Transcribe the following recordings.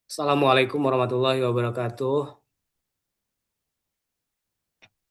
Assalamualaikum warahmatullahi wabarakatuh.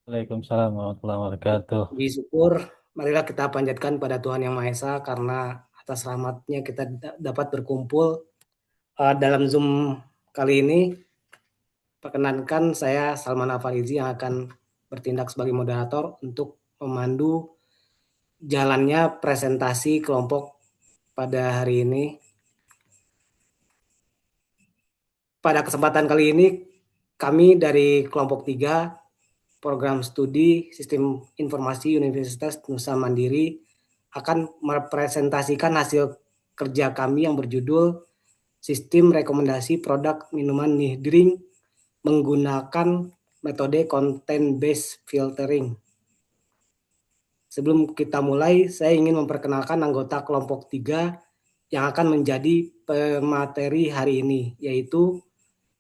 Waalaikumsalam warahmatullahi wabarakatuh. Puji syukur, marilah kita panjatkan pada Tuhan Yang Maha Esa karena atas rahmatnya kita dapat berkumpul dalam Zoom kali ini. Perkenankan saya Salman Afarizi yang akan bertindak sebagai moderator untuk memandu jalannya presentasi kelompok pada hari ini. Pada kesempatan kali ini, kami dari kelompok 3 program studi Sistem Informasi Universitas Nusa Mandiri akan merepresentasikan hasil kerja kami yang berjudul Sistem Rekomendasi Produk Minuman Nihdring menggunakan metode Content Based Filtering. Sebelum kita mulai, saya ingin memperkenalkan anggota kelompok 3 yang akan menjadi pemateri hari ini, yaitu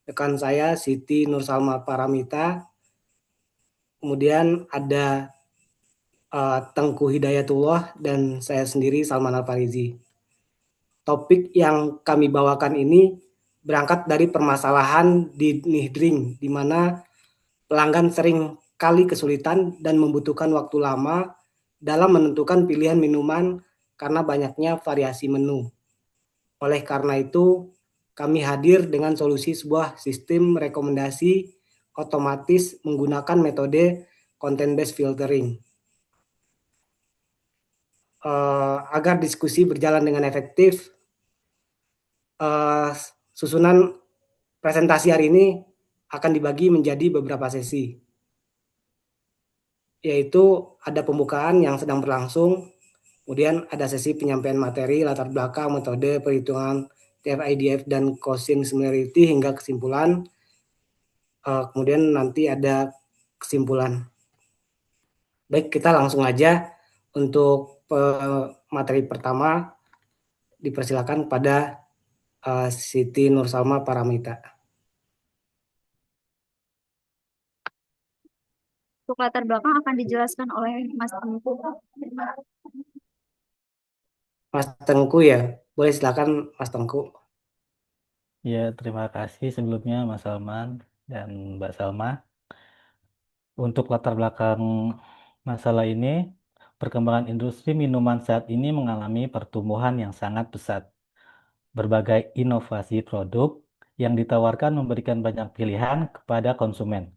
rekan saya Siti Nursalma Paramita, kemudian ada Tengku Hidayatullah, dan saya sendiri Salman Al-Farizi. Topik yang kami bawakan ini berangkat dari permasalahan di Nihdring, di mana pelanggan sering kali kesulitan dan membutuhkan waktu lama dalam menentukan pilihan minuman karena banyaknya variasi menu. Oleh karena itu, kami hadir dengan solusi sebuah sistem rekomendasi otomatis menggunakan metode content-based filtering. Agar diskusi berjalan dengan efektif, susunan presentasi hari ini akan dibagi menjadi beberapa sesi, yaitu ada pembukaan yang sedang berlangsung, kemudian ada sesi penyampaian materi, latar belakang, metode, perhitungan TF-IDF dan Cosin similarity hingga kesimpulan, kemudian nanti ada kesimpulan. Baik, kita langsung aja untuk materi pertama, dipersilakan pada Siti Nursalma Paramita. Untuk latar belakang akan dijelaskan oleh Mas Tengku. Mas Tengku ya, boleh silakan Mas Tengku. Ya, terima kasih sebelumnya Mas Salman dan Mbak Salma. Untuk latar belakang masalah ini, perkembangan industri minuman saat ini mengalami pertumbuhan yang sangat pesat. Berbagai inovasi produk yang ditawarkan memberikan banyak pilihan kepada konsumen.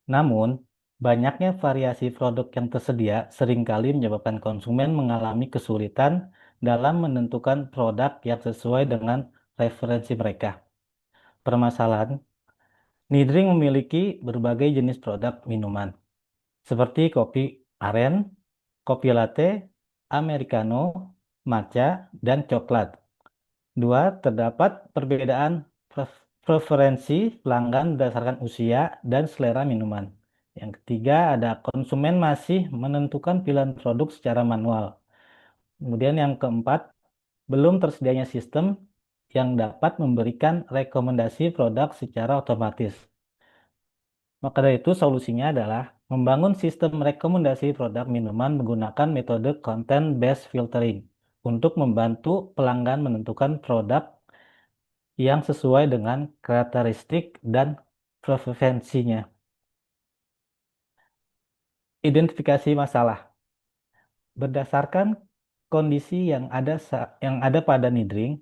Namun, banyaknya variasi produk yang tersedia seringkali menyebabkan konsumen mengalami kesulitan dalam menentukan produk yang sesuai dengan referensi mereka. Permasalahan, Nidring memiliki berbagai jenis produk minuman, seperti kopi aren, kopi latte, americano, matcha, dan coklat. Dua, terdapat perbedaan preferensi pelanggan berdasarkan usia dan selera minuman. Yang ketiga, ada konsumen masih menentukan pilihan produk secara manual. Kemudian yang keempat, belum tersedianya sistem yang dapat memberikan rekomendasi produk secara otomatis. Maka dari itu solusinya adalah membangun sistem rekomendasi produk minuman menggunakan metode content based filtering untuk membantu pelanggan menentukan produk yang sesuai dengan karakteristik dan preferensinya. Identifikasi masalah. Berdasarkan kondisi yang ada pada Nidring,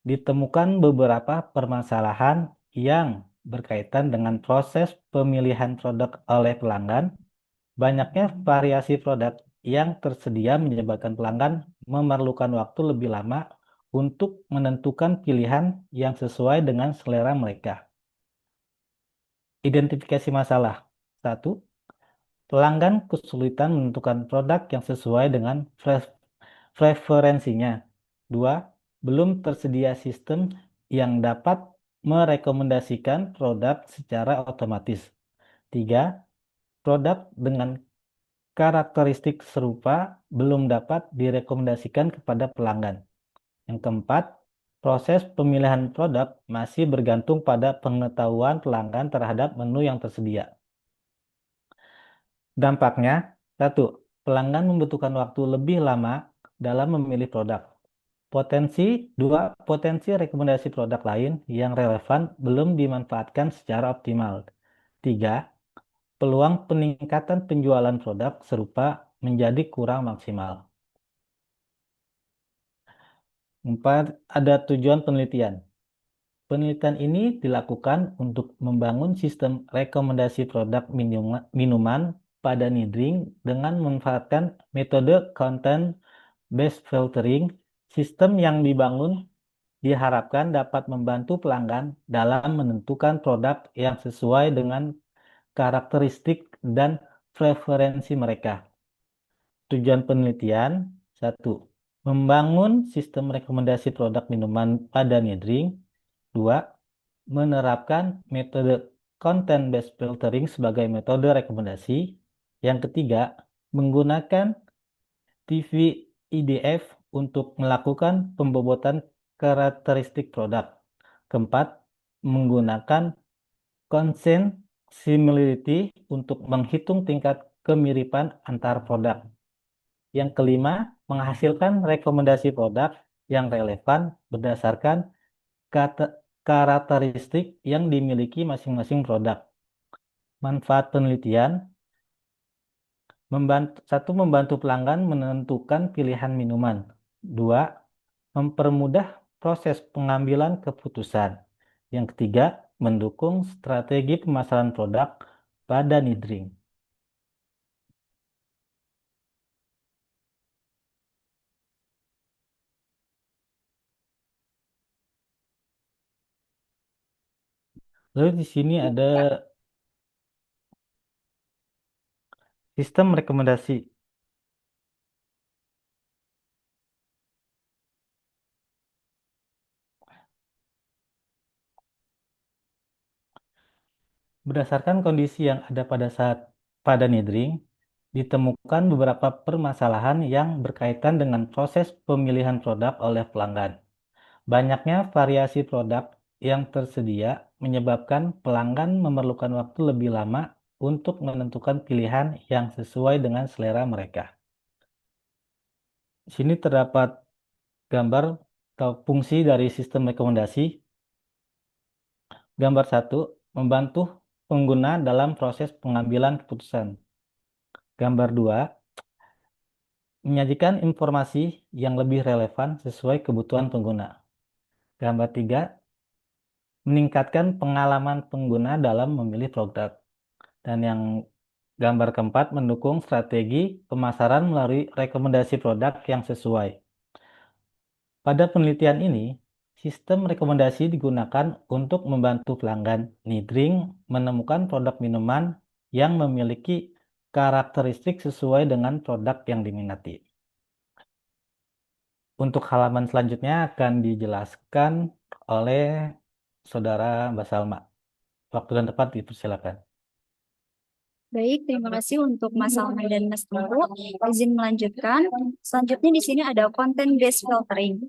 ditemukan beberapa permasalahan yang berkaitan dengan proses pemilihan produk oleh pelanggan. Banyaknya variasi produk yang tersedia menyebabkan pelanggan memerlukan waktu lebih lama untuk menentukan pilihan yang sesuai dengan selera mereka. Identifikasi masalah. 1. Pelanggan kesulitan menentukan produk yang sesuai dengan preferensinya. 2. Belum tersedia sistem yang dapat merekomendasikan produk secara otomatis. 3. Produk dengan karakteristik serupa belum dapat direkomendasikan kepada pelanggan. Yang keempat, proses pemilihan produk masih bergantung pada pengetahuan pelanggan terhadap menu yang tersedia. Dampaknya, 1. Pelanggan membutuhkan waktu lebih lama dalam memilih produk. Potensi rekomendasi produk lain yang relevan belum dimanfaatkan secara optimal. 3. Peluang peningkatan penjualan produk serupa menjadi kurang maksimal. 4. Ada tujuan penelitian. Penelitian ini dilakukan untuk membangun sistem rekomendasi produk minuman pada Nidring dengan memanfaatkan metode content-based filtering. Sistem yang dibangun diharapkan dapat membantu pelanggan dalam menentukan produk yang sesuai dengan karakteristik dan preferensi mereka. Tujuan penelitian: 1. Membangun sistem rekomendasi produk minuman pada Nidring. 2. Menerapkan metode content-based filtering sebagai metode rekomendasi. Yang ketiga, menggunakan TV IDF untuk melakukan pembobotan karakteristik produk. Keempat, menggunakan consent similarity untuk menghitung tingkat kemiripan antar produk. Yang kelima, menghasilkan rekomendasi produk yang relevan berdasarkan karakteristik yang dimiliki masing-masing produk. Manfaat penelitian: 1. Membantu pelanggan menentukan pilihan minuman. 2. Mempermudah proses pengambilan keputusan. Yang ketiga, mendukung strategi pemasaran produk pada Nidring. Lalu di sini ada sistem rekomendasi. Berdasarkan kondisi yang ada pada Nidring, ditemukan beberapa permasalahan yang berkaitan dengan proses pemilihan produk oleh pelanggan. Banyaknya variasi produk yang tersedia menyebabkan pelanggan memerlukan waktu lebih lama untuk menentukan pilihan yang sesuai dengan selera mereka. Di sini terdapat gambar atau fungsi dari sistem rekomendasi. Gambar 1, membantu pengguna dalam proses pengambilan keputusan. Gambar 2, menyajikan informasi yang lebih relevan sesuai kebutuhan pengguna. Gambar 3, meningkatkan pengalaman pengguna dalam memilih produk. Dan yang gambar keempat, mendukung strategi pemasaran melalui rekomendasi produk yang sesuai. Pada penelitian ini, sistem rekomendasi digunakan untuk membantu pelanggan Nidring menemukan produk minuman yang memiliki karakteristik sesuai dengan produk yang diminati. Untuk halaman selanjutnya akan dijelaskan oleh Saudara Mbak Salma. Waktu dan tempat dipersilakan. Baik, terima kasih untuk Mas Salman dan Mas Tunggu. Izin melanjutkan. Selanjutnya di sini ada content-based filtering.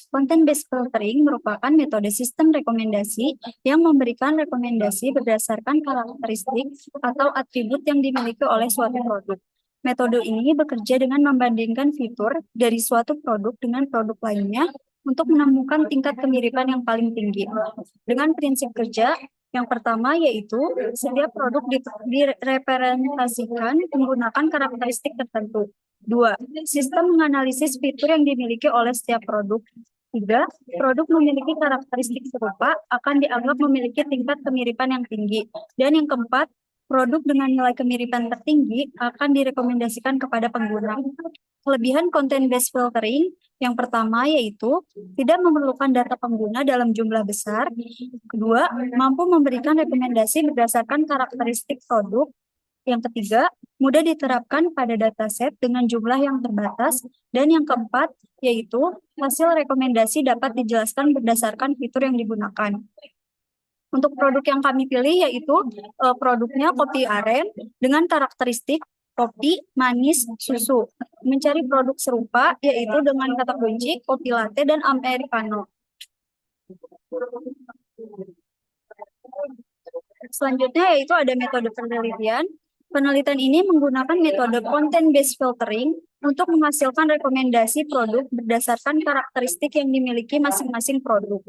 Content-based filtering merupakan metode sistem rekomendasi yang memberikan rekomendasi berdasarkan karakteristik atau atribut yang dimiliki oleh suatu produk. Metode ini bekerja dengan membandingkan fitur dari suatu produk dengan produk lainnya untuk menemukan tingkat kemiripan yang paling tinggi. Dengan prinsip kerja, yang pertama yaitu setiap produk direpresentasikan menggunakan karakteristik tertentu. 2. Sistem menganalisis fitur yang dimiliki oleh setiap produk. 3. Produk memiliki karakteristik serupa akan dianggap memiliki tingkat kemiripan yang tinggi. Dan yang keempat, produk dengan nilai kemiripan tertinggi akan direkomendasikan kepada pengguna. Kelebihan content-based filtering yang pertama yaitu tidak memerlukan data pengguna dalam jumlah besar. Kedua, mampu memberikan rekomendasi berdasarkan karakteristik produk. Yang ketiga, mudah diterapkan pada dataset dengan jumlah yang terbatas. Dan yang keempat, yaitu hasil rekomendasi dapat dijelaskan berdasarkan fitur yang digunakan. Untuk produk yang kami pilih yaitu produknya kopi aren dengan karakteristik kopi, manis, susu. Mencari produk serupa yaitu dengan kata kunci kopi latte dan americano. Selanjutnya yaitu ada metode penelitian. Penelitian ini menggunakan metode content-based filtering untuk menghasilkan rekomendasi produk berdasarkan karakteristik yang dimiliki masing-masing produk.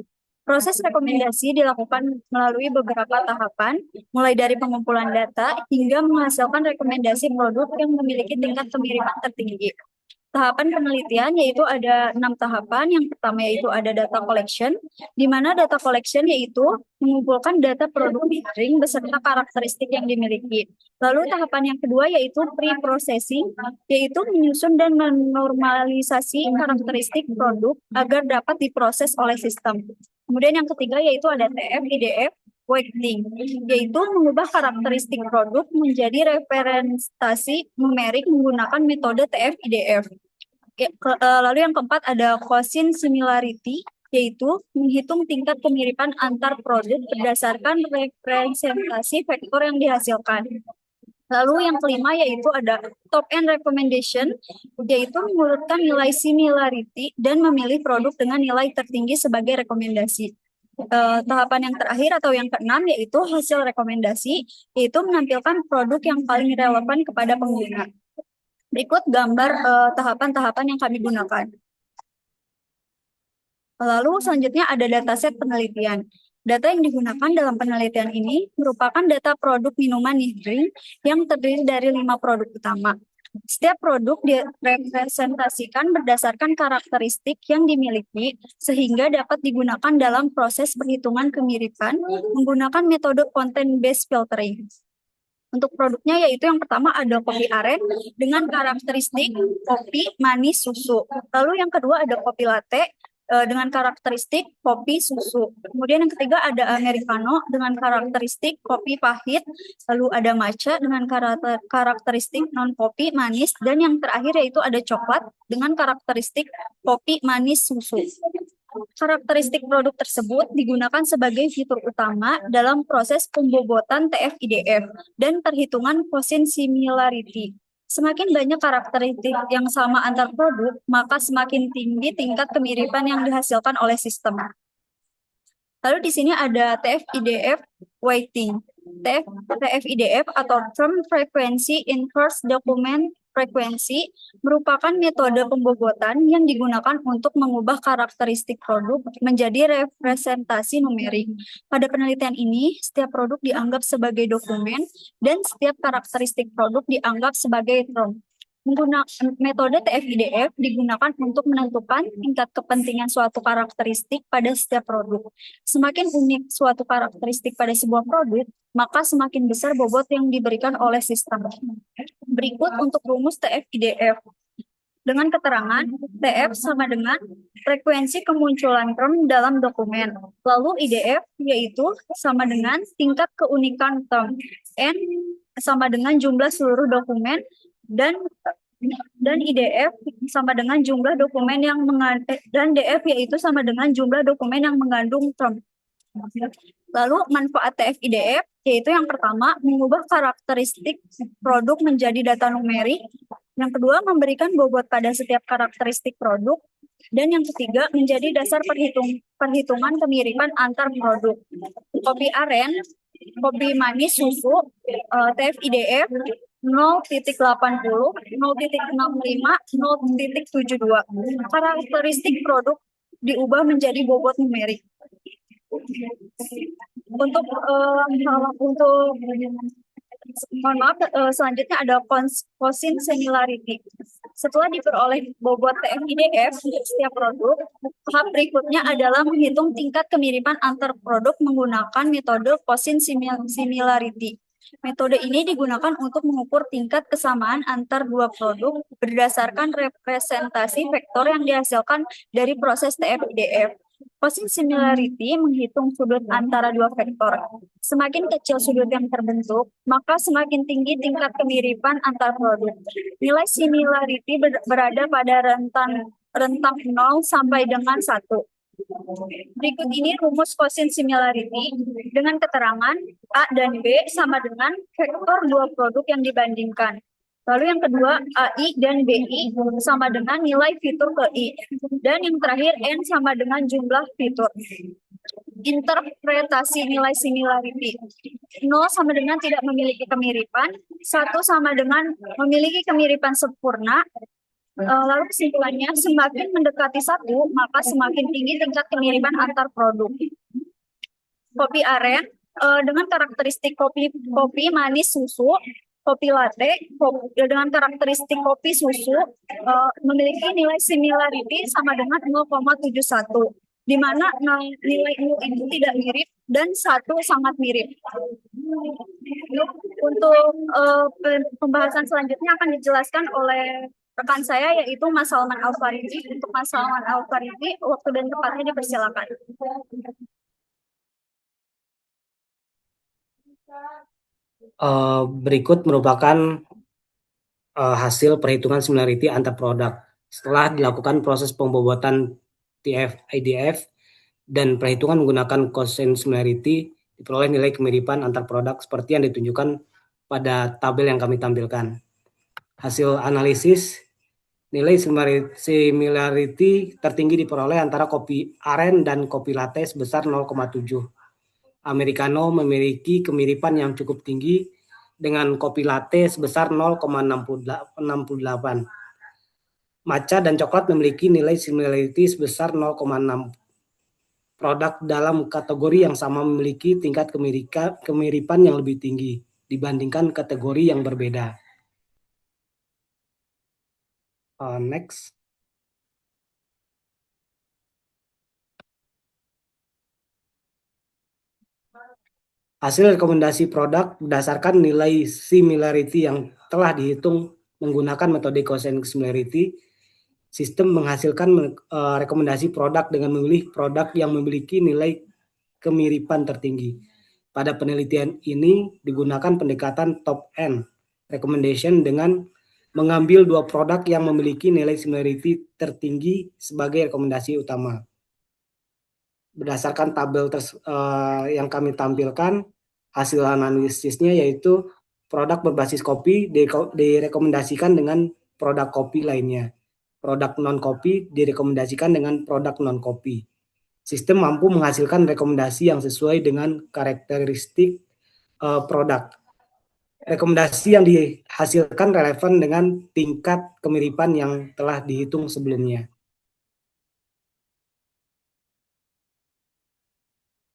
Proses rekomendasi dilakukan melalui beberapa tahapan, mulai dari pengumpulan data hingga menghasilkan rekomendasi produk yang memiliki tingkat kemiripan tertinggi. Tahapan penelitian yaitu ada 6 tahapan. Yang pertama yaitu ada data collection, di mana data collection yaitu mengumpulkan data produk drink beserta karakteristik yang dimiliki. Lalu tahapan yang kedua yaitu pre-processing, yaitu menyusun dan menormalisasi karakteristik produk agar dapat diproses oleh sistem. Kemudian yang ketiga yaitu ada TF, IDF, weighting, yaitu mengubah karakteristik produk menjadi representasi numerik menggunakan metode TF-IDF. Lalu yang keempat ada quotient similarity, yaitu menghitung tingkat kemiripan antar produk berdasarkan representasi vektor yang dihasilkan. Lalu yang kelima yaitu ada top-end recommendation, yaitu mengurutkan nilai similarity dan memilih produk dengan nilai tertinggi sebagai rekomendasi. Tahapan yang terakhir atau yang keenam yaitu hasil rekomendasi, yaitu menampilkan produk yang paling relevan kepada pengguna. Berikut gambar tahapan-tahapan yang kami gunakan. Lalu selanjutnya ada dataset penelitian. Data yang digunakan dalam penelitian ini merupakan data produk minuman drink yang terdiri dari 5 produk utama. Setiap produk direpresentasikan berdasarkan karakteristik yang dimiliki sehingga dapat digunakan dalam proses perhitungan kemiripan menggunakan metode content-based filtering. Untuk produknya yaitu yang pertama ada kopi aren dengan karakteristik kopi, manis, susu. Lalu yang kedua ada kopi latte dengan karakteristik kopi, susu. Kemudian yang ketiga ada americano dengan karakteristik kopi pahit. Lalu ada matcha dengan karakteristik non kopi, manis. Dan yang terakhir yaitu ada coklat dengan karakteristik kopi, manis, susu. Karakteristik produk tersebut digunakan sebagai fitur utama dalam proses pembobotan TF-IDF dan perhitungan quotient similarity. Semakin banyak karakteristik yang sama antar produk, maka semakin tinggi tingkat kemiripan yang dihasilkan oleh sistem. Lalu di sini ada TF-IDF weighting. TF-IDF atau Term Frequency Inverse Document Frequency merupakan metode pembobotan yang digunakan untuk mengubah karakteristik produk menjadi representasi numerik. Pada penelitian ini, setiap produk dianggap sebagai dokumen dan setiap karakteristik produk dianggap sebagai term. Menggunakan metode TF-IDF digunakan untuk menentukan tingkat kepentingan suatu karakteristik pada setiap produk. Semakin unik suatu karakteristik pada sebuah produk, maka semakin besar bobot yang diberikan oleh sistem. Berikut untuk rumus TF-IDF. Dengan keterangan, TF sama dengan frekuensi kemunculan term dalam dokumen. Lalu IDF yaitu sama dengan tingkat keunikan term. N sama dengan jumlah seluruh dokumen dan IDF sama dengan jumlah dokumen yang dan DF yaitu sama dengan jumlah dokumen yang mengandung term. Lalu manfaat TF-IDF yaitu yang pertama mengubah karakteristik produk menjadi data numerik, yang kedua memberikan bobot pada setiap karakteristik produk, dan yang ketiga menjadi dasar perhitungan kemiripan antar produk. Kopi aren, kopi manis, susu, TF-IDF 0.80, 0.65, 0.72. Karakteristik produk diubah menjadi bobot numerik. Untuk mohon maaf, selanjutnya ada quotient similarity. Setelah diperoleh bobot TF-IDF setiap produk, tahap berikutnya adalah menghitung tingkat kemiripan antar produk menggunakan metode quotient similarity. Metode ini digunakan untuk mengukur tingkat kesamaan antar dua produk berdasarkan representasi vektor yang dihasilkan dari proses TF-IDF. Quotient similarity menghitung sudut antara dua vektor. Semakin kecil sudut yang terbentuk, maka semakin tinggi tingkat kemiripan antar produk. Nilai similarity berada pada rentang 0 sampai dengan 1. Berikut ini rumus quotient similarity dengan keterangan A dan B sama dengan vektor dua produk yang dibandingkan. Lalu yang kedua, AI dan BI sama dengan nilai fitur ke I. Dan yang terakhir, N sama dengan jumlah fitur. Interpretasi nilai similarity. 0 sama dengan tidak memiliki kemiripan, 1 sama dengan memiliki kemiripan sempurna, Lalu kesimpulannya, semakin mendekati satu, maka semakin tinggi tingkat kemiripan antar produk. Kopi aren dengan karakteristik kopi manis susu, kopi latte dengan karakteristik kopi susu memiliki nilai similarity sama dengan 0,71, di mana nilai 0 itu tidak mirip dan 1 sangat mirip. Untuk pembahasan selanjutnya akan dijelaskan oleh rekan saya, yaitu Mas Salman Al-Faridi. Untuk Mas Salman Al-Faridi, waktu dan tempatnya dipersilakan. Berikut merupakan hasil perhitungan similarity antar produk. Setelah dilakukan proses pembobotan TF-IDF dan perhitungan menggunakan quotient similarity, diperoleh nilai kemiripan antar produk seperti yang ditunjukkan pada tabel yang kami tampilkan. Hasil analisis, nilai similarity tertinggi diperoleh antara kopi aren dan kopi latte sebesar 0,7. Americano memiliki kemiripan yang cukup tinggi dengan kopi latte sebesar 0,68. Matcha dan coklat memiliki nilai similarity sebesar 0,6. Produk dalam kategori yang sama memiliki tingkat kemiripan yang lebih tinggi dibandingkan kategori yang berbeda. Next. Hasil rekomendasi produk berdasarkan nilai similarity yang telah dihitung menggunakan metode quotient similarity. Sistem menghasilkan rekomendasi produk dengan memilih produk yang memiliki nilai kemiripan tertinggi. Pada penelitian ini digunakan pendekatan top-end recommendation dengan mengambil 2 produk yang memiliki nilai similarity tertinggi sebagai rekomendasi utama. Berdasarkan tabel yang kami tampilkan, hasil analisisnya yaitu produk berbasis kopi direkomendasikan dengan produk kopi lainnya. Produk non-kopi direkomendasikan dengan produk non-kopi. Sistem mampu menghasilkan rekomendasi yang sesuai dengan karakteristik produk. Rekomendasi yang dihasilkan relevan dengan tingkat kemiripan yang telah dihitung sebelumnya.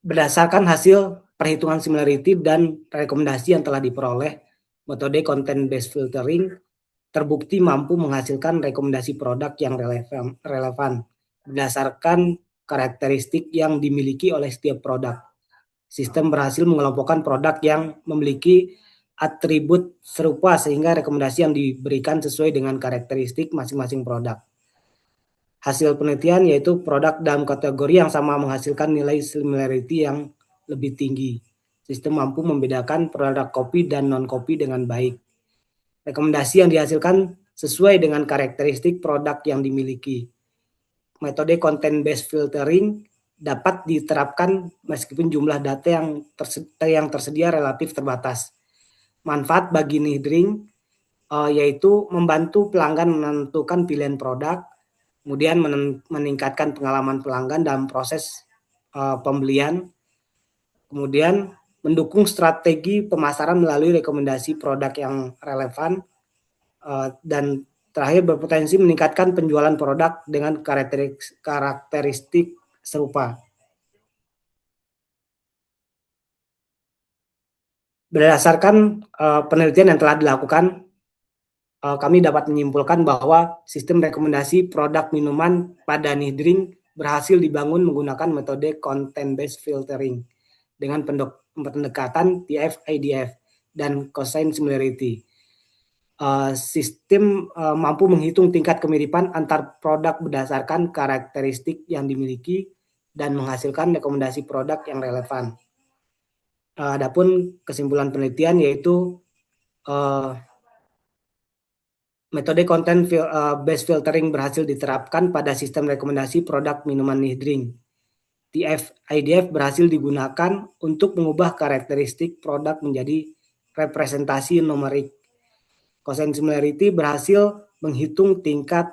Berdasarkan hasil perhitungan similarity dan rekomendasi yang telah diperoleh, metode content-based filtering terbukti mampu menghasilkan rekomendasi produk yang relevan berdasarkan karakteristik yang dimiliki oleh setiap produk. Sistem berhasil mengelompokkan produk yang memiliki atribut serupa sehingga rekomendasi yang diberikan sesuai dengan karakteristik masing-masing produk. Hasil penelitian yaitu produk dalam kategori yang sama menghasilkan nilai similarity yang lebih tinggi. Sistem mampu membedakan produk kopi dan non-kopi dengan baik. Rekomendasi yang dihasilkan sesuai dengan karakteristik produk yang dimiliki. Metode content-based filtering dapat diterapkan meskipun jumlah data yang tersedia relatif terbatas. Manfaat bagi Nihdring yaitu membantu pelanggan menentukan pilihan produk, kemudian meningkatkan pengalaman pelanggan dalam proses pembelian, kemudian mendukung strategi pemasaran melalui rekomendasi produk yang relevan, dan terakhir berpotensi meningkatkan penjualan produk dengan karakteristik serupa. Berdasarkan penelitian yang telah dilakukan, kami dapat menyimpulkan bahwa sistem rekomendasi produk minuman pada Nihdring berhasil dibangun menggunakan metode content-based filtering dengan pendekatan TF-IDF dan quotient similarity. Sistem mampu menghitung tingkat kemiripan antar produk berdasarkan karakteristik yang dimiliki dan menghasilkan rekomendasi produk yang relevan. Adapun kesimpulan penelitian yaitu metode content-based filtering berhasil diterapkan pada sistem rekomendasi produk minuman Nihdring. TF-IDF berhasil digunakan untuk mengubah karakteristik produk menjadi representasi numerik. Quotient similarity berhasil menghitung tingkat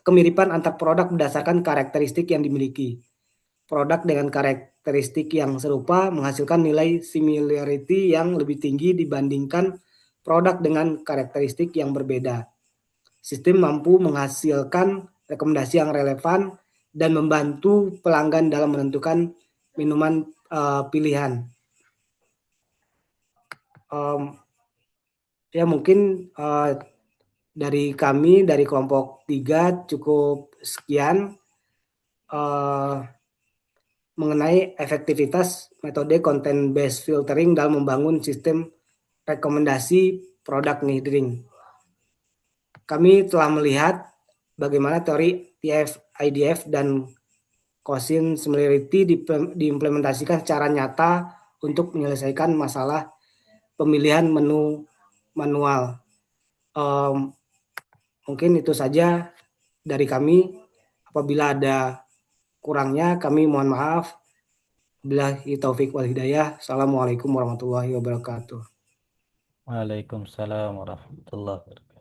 kemiripan antar produk berdasarkan karakteristik yang dimiliki. Produk dengan karakteristik yang serupa menghasilkan nilai similarity yang lebih tinggi dibandingkan produk dengan karakteristik yang berbeda. sistem mampu menghasilkan rekomendasi yang relevan dan membantu pelanggan dalam menentukan minuman pilihan. Ya mungkin dari kami dari kelompok 3 cukup sekian mengenai efektivitas metode content based filtering dalam membangun sistem rekomendasi produk nih drink. Kami telah melihat bagaimana teori TF-IDF dan Cosin similarity diimplementasikan secara nyata untuk menyelesaikan masalah pemilihan menu manual. Mungkin itu saja dari kami. Apabila ada kurangnya kami mohon maaf. Billahi taufik wal hidayah. Assalamualaikum warahmatullahi wabarakatuh. Waalaikumsalam warahmatullahi wabarakatuh.